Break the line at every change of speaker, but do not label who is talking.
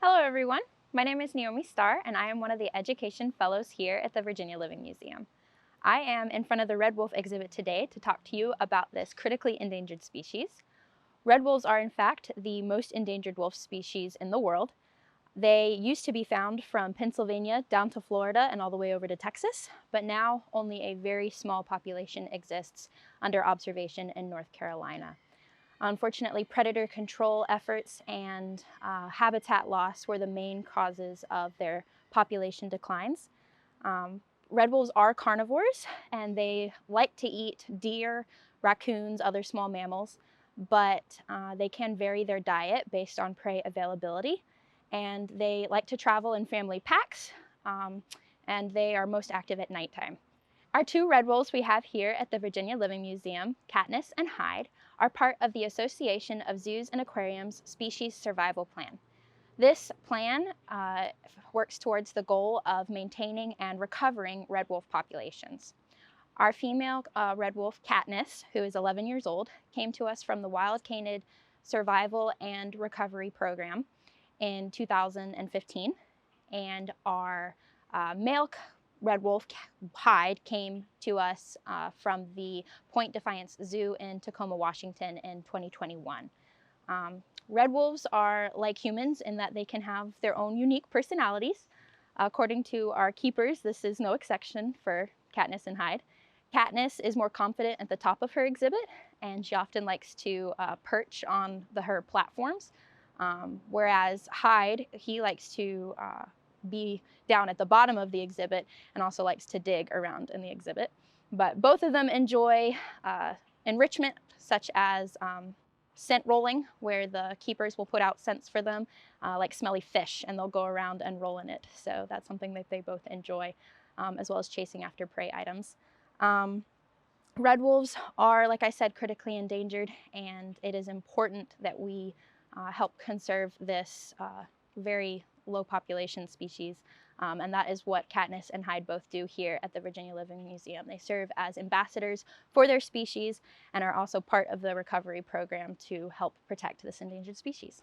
Hello everyone, my name is Naomi Starr and I am one of the Education Fellows here at the Virginia Living Museum. I am in front of the red wolf exhibit today to talk to you about this critically endangered species. Red wolves are in fact the most endangered wolf species in the world. They used to be found from Pennsylvania down to Florida and all the way over to Texas, but now only a very small population exists under observation in North Carolina. Unfortunately, predator control efforts and habitat loss were the main causes of their population declines. Red wolves are carnivores and they like to eat deer, raccoons, other small mammals, but they can vary their diet based on prey availability. And they like to travel in family packs, and they are most active at nighttime. Our two red wolves we have here at the Virginia Living Museum, Katniss and Hyde, are part of the Association of Zoos and Aquariums Species Survival Plan. This plan works towards the goal of maintaining and recovering red wolf populations. Our female red wolf, Katniss, who is 11 years old, came to us from the Wild Canid Survival and Recovery Program in 2015, and our male red wolf, Hyde, came to us from the Point Defiance Zoo in Tacoma, Washington in 2021. Red wolves are like humans in that they can have their own unique personalities. According to our keepers, this is no exception for Katniss and Hyde. Katniss is more confident at the top of her exhibit, and she often likes to perch on her platforms, whereas Hyde, he likes to be down at the bottom of the exhibit and also likes to dig around in the exhibit. But both of them enjoy enrichment, such as scent rolling, where the keepers will put out scents for them, like smelly fish, and they'll go around and roll in it. So that's something that they both enjoy, as well as chasing after prey items. Red wolves are, like I said, critically endangered, and it is important that we help conserve this very low population species, and that is what Katniss and Hyde both do here at the Virginia Living Museum. They serve as ambassadors for their species and are also part of the recovery program to help protect this endangered species.